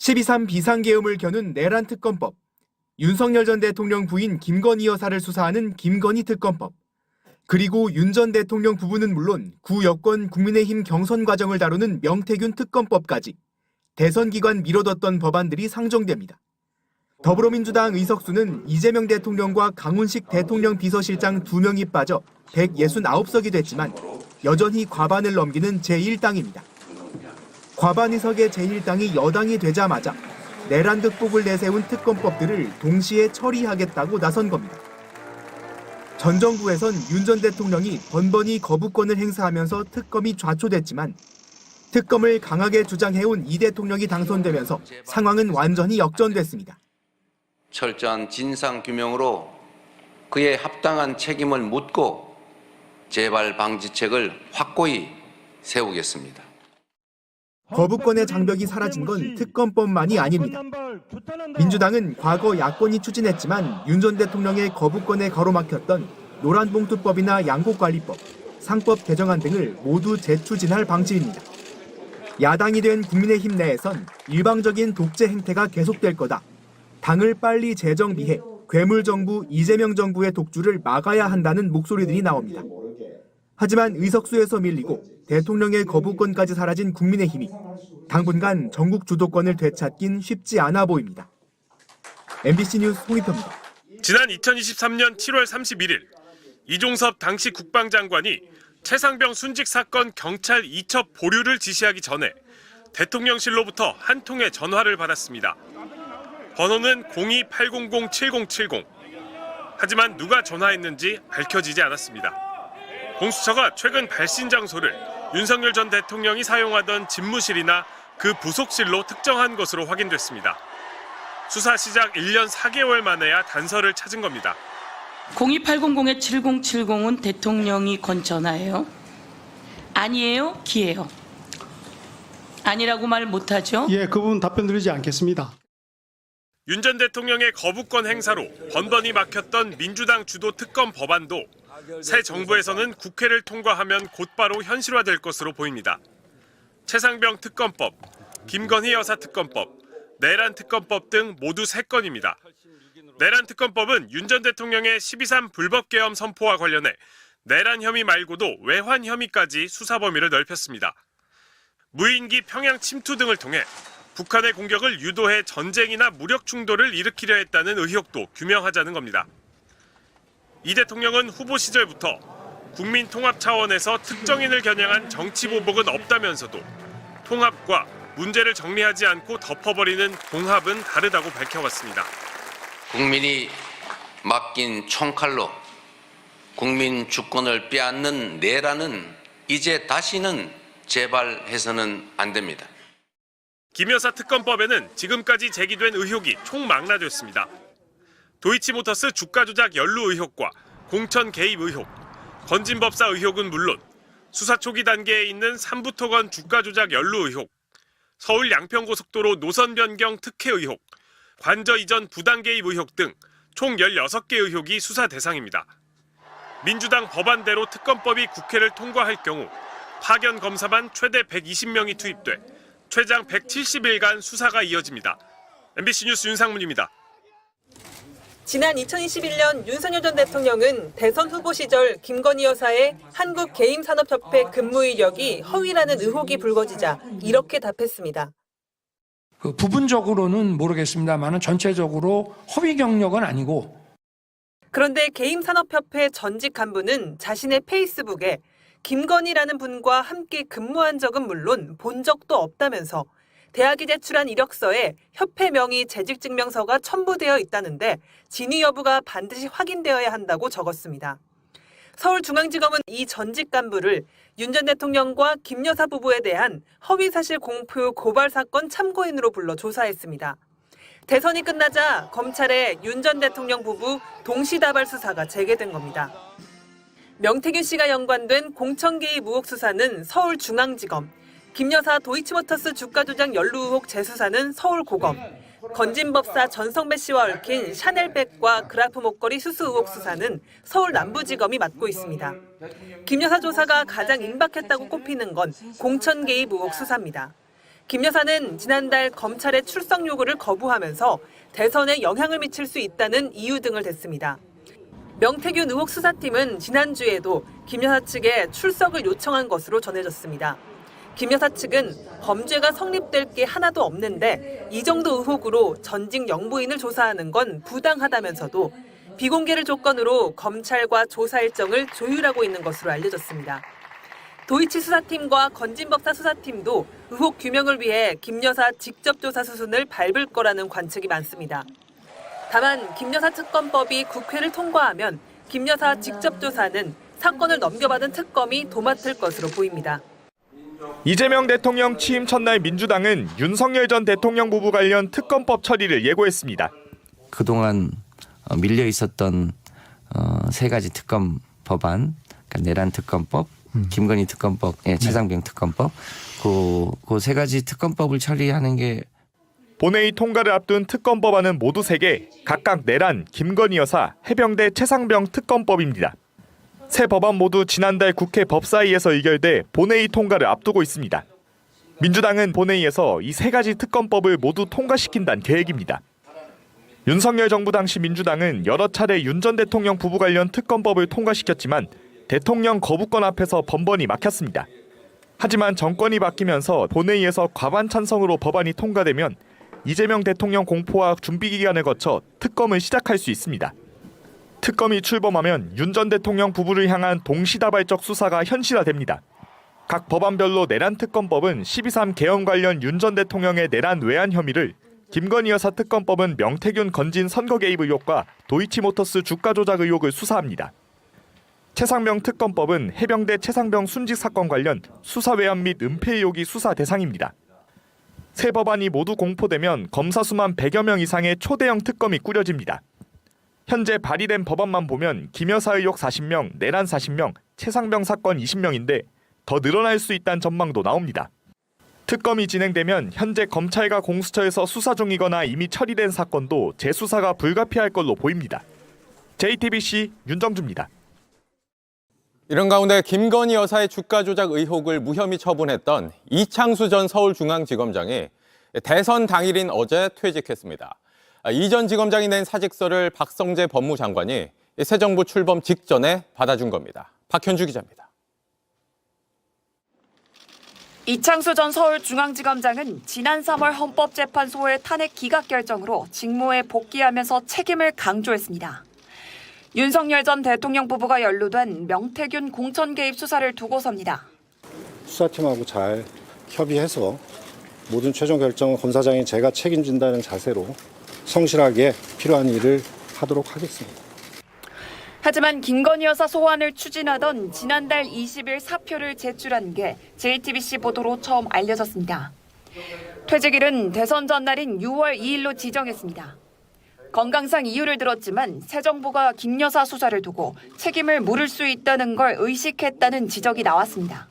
12.3 비상계엄을 겨눈 내란 특검법, 윤석열 전 대통령 부인 김건희 여사를 수사하는 김건희 특검법, 그리고 윤 전 대통령 부부는 물론 구 여권 국민의힘 경선 과정을 다루는 명태균 특검법까지 대선 기간 미뤄뒀던 법안들이 상정됩니다. 더불어민주당 의석수는 이재명 대통령과 강훈식 대통령 비서실장 2명이 빠져 169석이 됐지만 여전히 과반을 넘기는 제1당입니다. 과반 의석의 제1당이 여당이 되자마자 내란 극복을 내세운 특검법들을 동시에 처리하겠다고 나선 겁니다. 전 정부에선 윤 전 대통령이 번번이 거부권을 행사하면서 특검이 좌초됐지만 특검을 강하게 주장해온 이 대통령이 당선되면서 상황은 완전히 역전됐습니다. 철저한 진상규명으로 그의 합당한 책임을 묻고 재발 방지책을 확고히 세우겠습니다. 거부권의 장벽이 사라진 건 특검법만이 아닙니다. 민주당은 과거 야권이 추진했지만 윤 전 대통령의 거부권에 가로막혔던 노란봉투법이나 양곡관리법, 상법 개정안 등을 모두 재추진할 방침입니다. 야당이 된 국민의힘 내에선 일방적인 독재 행태가 계속될 거다. 당을 빨리 재정비해 괴물정부 이재명 정부의 독주를 막아야 한다는 목소리들이 나옵니다. 하지만 의석수에서 밀리고 대통령의 거부권까지 사라진 국민의힘이 당분간 전국 주도권을 되찾긴 쉽지 않아 보입니다. MBC 뉴스 홍익표입니다. 지난 2023년 7월 31일 이종섭 당시 국방장관이 최상병 순직 사건 경찰 이첩 보류를 지시하기 전에 대통령실로부터 한 통의 전화를 받았습니다. 번호는 02-800-7070. 하지만 누가 전화했는지 밝혀지지 않았습니다. 공수처가 최근 발신 장소를 윤석열 전 대통령이 사용하던 집무실이나 그 부속실로 특정한 것으로 확인됐습니다. 수사 시작 1년 4개월 만에야 단서를 찾은 겁니다. 02-800-7070은 대통령이 건 전화예요? 아니에요? 기예요? 아니라고 말 못하죠? 예, 그 부분 답변 드리지 않겠습니다. 윤 전 대통령의 거부권 행사로 번번이 막혔던 민주당 주도 특검 법안도 새 정부에서는 국회를 통과하면 곧바로 현실화될 것으로 보입니다. 최상병 특검법, 김건희 여사 특검법, 내란 특검법 등 모두 3건입니다. 내란 특검법은 윤 전 대통령의 12.3 불법계엄 선포와 관련해 내란 혐의 말고도 외환 혐의까지 수사 범위를 넓혔습니다. 무인기 평양 침투 등을 통해 북한의 공격을 유도해 전쟁이나 무력 충돌을 일으키려 했다는 의혹도 규명하자는 겁니다. 이 대통령은 후보 시절부터 국민 통합 차원에서 특정인을 겨냥한 정치 보복은 없다면서도 통합과 문제를 정리하지 않고 덮어버리는 봉합은 다르다고 밝혀왔습니다. 국민이 맡긴 총칼로 국민 주권을 빼앗는 내란은 이제 다시는 재발해서는 안 됩니다. 김 여사 특검법에는 지금까지 제기된 의혹이 총망라됐습니다. 도이치모터스 주가 조작 연루 의혹과 공천 개입 의혹, 건진법사 의혹은 물론 수사 초기 단계에 있는 삼부토건 주가 조작 연루 의혹, 서울 양평고속도로 노선 변경 특혜 의혹, 관저 이전 부당 개입 의혹 등 총 16개 의혹이 수사 대상입니다. 민주당 법안대로 특검법이 국회를 통과할 경우 파견 검사만 최대 120명이 투입돼 최장 170일간 수사가 이어집니다. MBC 뉴스 윤상문입니다. 지난 2021년 윤석열 전 대통령은 대선 후보 시절 김건희 여사의 한국게임산업협회 근무 이력이 허위라는 의혹이 불거지자 이렇게 답했습니다. 부분적으로는 모르겠습니다만 전체적으로 허위 경력은 아니고. 그런데 게임산업협회 전직 간부는 자신의 페이스북에 김건희라는 분과 함께 근무한 적은 물론 본 적도 없다면서 대학이 제출한 이력서에 협회 명의 재직증명서가 첨부되어 있다는데 진위 여부가 반드시 확인되어야 한다고 적었습니다. 서울중앙지검은 이 전직 간부를 윤 전 대통령과 김 여사 부부에 대한 허위사실 공표 고발 사건 참고인으로 불러 조사했습니다. 대선이 끝나자 검찰의 윤 전 대통령 부부 동시다발 수사가 재개된 겁니다. 명태균 씨가 연관된 공천 개입 의혹 수사는 서울중앙지검, 김 여사 도이치모터스 주가 조작 연루 의혹 재수사는 서울고검, 건진법사 전성배 씨와 얽힌 샤넬백과 그라프 목걸이 수수 의혹 수사는 서울 남부지검이 맡고 있습니다. 김 여사 조사가 가장 임박했다고 꼽히는 건 공천 개입 의혹 수사입니다. 김 여사는 지난달 검찰의 출석 요구를 거부하면서 대선에 영향을 미칠 수 있다는 이유 등을 댔습니다. 명태균 의혹 수사팀은 지난주에도 김 여사 측에 출석을 요청한 것으로 전해졌습니다. 김 여사 측은 범죄가 성립될 게 하나도 없는데 이 정도 의혹으로 전직 영부인을 조사하는 건 부당하다면서도 비공개를 조건으로 검찰과 조사 일정을 조율하고 있는 것으로 알려졌습니다. 도이치 수사팀과 건진법사 수사팀도 의혹 규명을 위해 김 여사 직접 조사 수순을 밟을 거라는 관측이 많습니다. 다만 김 여사 특검법이 국회를 통과하면 김 여사 직접 조사는 사건을 넘겨받은 특검이 도맡을 것으로 보입니다. 이재명 대통령 취임 첫날 민주당은 윤석열 전 대통령 부부 관련 특검법 처리를 예고했습니다. 그동안 밀려 있었던 세 가지 특검 법안, 그러니까 내란 특검법, 김건희 특검법, 최상병 특검법, 그 세 가지 특검법을 처리하는 게 본회의 통과를 앞둔 특검 법안은 모두 3개, 각각 내란, 김건희 여사, 해병대 최상병 특검법입니다. 세 법안 모두 지난달 국회 법사위에서 의결돼 본회의 통과를 앞두고 있습니다. 민주당은 본회의에서 이 3가지 특검법을 모두 통과시킨다는 계획입니다. 윤석열 정부 당시 민주당은 여러 차례 윤 전 대통령 부부 관련 특검법을 통과시켰지만 대통령 거부권 앞에서 번번이 막혔습니다. 하지만 정권이 바뀌면서 본회의에서 과반 찬성으로 법안이 통과되면 이재명 대통령 공포와 준비 기간을 거쳐 특검을 시작할 수 있습니다. 특검이 출범하면 윤 전 대통령 부부를 향한 동시다발적 수사가 현실화됩니다. 각 법안별로 내란 특검법은 12.3 개헌 관련 윤 전 대통령의 내란 외환 혐의를, 김건희 여사 특검법은 명태균 건진 선거 개입 의혹과 도이치모터스 주가 조작 의혹을 수사합니다. 최상병 특검법은 해병대 최상병 순직 사건 관련 수사 외환 및 은폐 의혹이 수사 대상입니다. 세 법안이 모두 공포되면 검사 수만 100여 명 이상의 초대형 특검이 꾸려집니다. 현재 발의된 법안만 보면 김 여사 의혹 40명, 내란 40명, 최상병 사건 20명인데 더 늘어날 수 있다는 전망도 나옵니다. 특검이 진행되면 현재 검찰과 공수처에서 수사 중이거나 이미 처리된 사건도 재수사가 불가피할 걸로 보입니다. JTBC 윤정주입니다. 이런 가운데 김건희 여사의 주가 조작 의혹을 무혐의 처분했던 이창수 전 서울중앙지검장이 대선 당일인 어제 퇴직했습니다. 이 전 지검장이 낸 사직서를 박성재 법무장관이 새 정부 출범 직전에 받아준 겁니다. 박현주 기자입니다. 이창수 전 서울중앙지검장은 지난 3월 헌법재판소의 탄핵 기각 결정으로 직무에 복귀하면서 책임을 강조했습니다. 윤석열 전 대통령 부부가 연루된 명태균 공천 개입 수사를 두고서입니다. 수사팀하고 잘 협의해서 모든 최종 결정은 검사장인 제가 책임진다는 자세로 성실하게 필요한 일을 하도록 하겠습니다. 하지만 김건희 여사 소환을 추진하던 지난달 20일 사표를 제출한 게 JTBC 보도로 처음 알려졌습니다. 퇴직일은 대선 전날인 6월 2일로 지정했습니다. 건강상 이유를 들었지만 새 정부가 김 여사 수사를 두고 책임을 물을 수 있다는 걸 의식했다는 지적이 나왔습니다.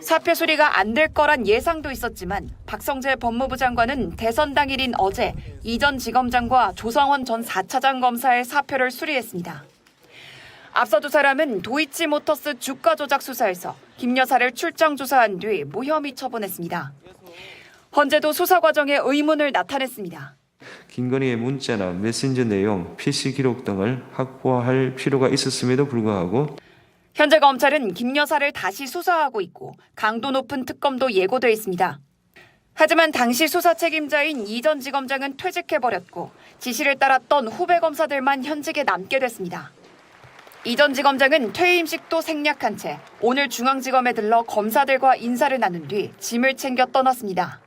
사표 수리가 안 될 거란 예상도 있었지만 박성재 법무부 장관은 대선 당일인 어제 이 전 지검장과 조성원 전 4차장 검사의 사표를 수리했습니다. 앞서 두 사람은 도이치모터스 주가 조작 수사에서 김 여사를 출장 조사한 뒤 무혐의 처분했습니다. 헌재도 수사 과정에 의문을 나타냈습니다. 김건희의 문자나 메신저 내용, PC 기록 등을 확보할 필요가 있었음에도 불구하고 현재 검찰은 김 여사를 다시 수사하고 있고 강도 높은 특검도 예고돼 있습니다. 하지만 당시 수사 책임자인 이 전 지검장은 퇴직해버렸고 지시를 따랐던 후배 검사들만 현직에 남게 됐습니다. 이 전 지검장은 퇴임식도 생략한 채 오늘 중앙지검에 들러 검사들과 인사를 나눈 뒤 짐을 챙겨 떠났습니다.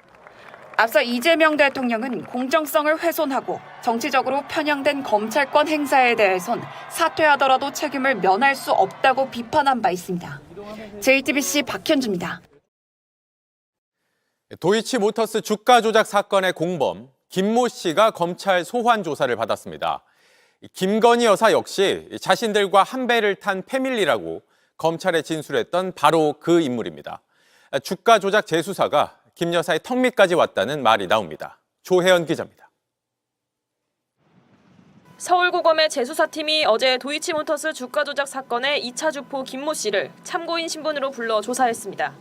앞서 이재명 대통령은 공정성을 훼손하고 정치적으로 편향된 검찰권 행사에 대해선 사퇴하더라도 책임을 면할 수 없다고 비판한 바 있습니다. JTBC 박현주입니다. 도이치모터스 주가 조작 사건의 공범 김모 씨가 검찰 소환 조사를 받았습니다. 김건희 여사 역시 자신들과 한 배를 탄 패밀리라고 검찰에 진술했던 바로 그 인물입니다. 주가 조작 재수사가 김 여사의 턱 밑까지 왔다는 말이 나옵니다. 조혜연 기자입니다. 서울고검의 재수사팀이 어제 도이치모터스 주가 조작 사건의 2차 주포 김모 씨를 참고인 신분으로 불러 조사했습니다.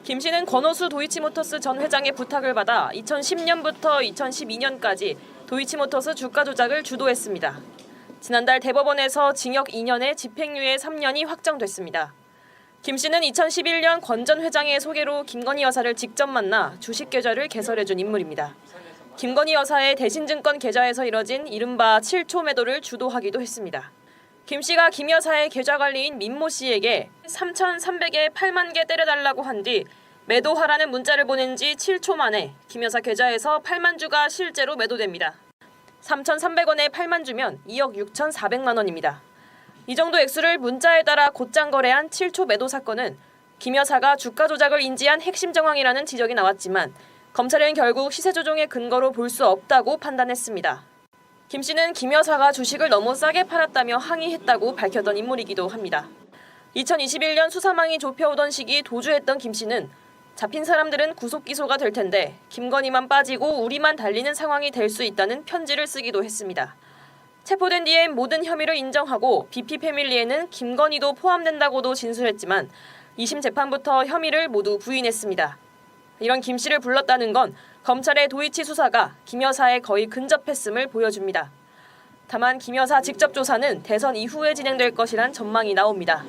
김 씨는 권오수 도이치모터스 전 회장의 부탁을 받아 2010년부터 2012년까지 도이치모터스 주가 조작을 주도했습니다. 지난달 대법원에서 징역 2년에 집행유예 3년이 확정됐습니다. 김 씨는 2011년 권 전 회장의 소개로 김건희 여사를 직접 만나 주식 계좌를 개설해준 인물입니다. 김건희 여사의 대신증권 계좌에서 이뤄진 이른바 7초 매도를 주도하기도 했습니다. 김 씨가 김 여사의 계좌 관리인 민모 씨에게 3,300에 8만 개 때려달라고 한 뒤 매도하라는 문자를 보낸 지 7초 만에 김 여사 계좌에서 8만 주가 실제로 매도됩니다. 3,300원에 8만 주면 2억 6,400만 원입니다. 이 정도 액수를 문자에 따라 곧장 거래한 7초 매도 사건은 김 여사가 주가 조작을 인지한 핵심 정황이라는 지적이 나왔지만 검찰은 결국 시세 조종의 근거로 볼 수 없다고 판단했습니다. 김 씨는 김 여사가 주식을 너무 싸게 팔았다며 항의했다고 밝혔던 인물이기도 합니다. 2021년 수사망이 좁혀오던 시기 도주했던 김 씨는 잡힌 사람들은 구속 기소가 될 텐데 김건희만 빠지고 우리만 달리는 상황이 될 수 있다는 편지를 쓰기도 했습니다. 체포된 뒤엔 모든 혐의를 인정하고 BP 패밀리에는 김건희도 포함된다고도 진술했지만 2심 재판부터 혐의를 모두 부인했습니다. 이런 김 씨를 불렀다는 건 검찰의 도이치 수사가 김 여사에 거의 근접했음을 보여줍니다. 다만 김 여사 직접 조사는 대선 이후에 진행될 것이란 전망이 나옵니다.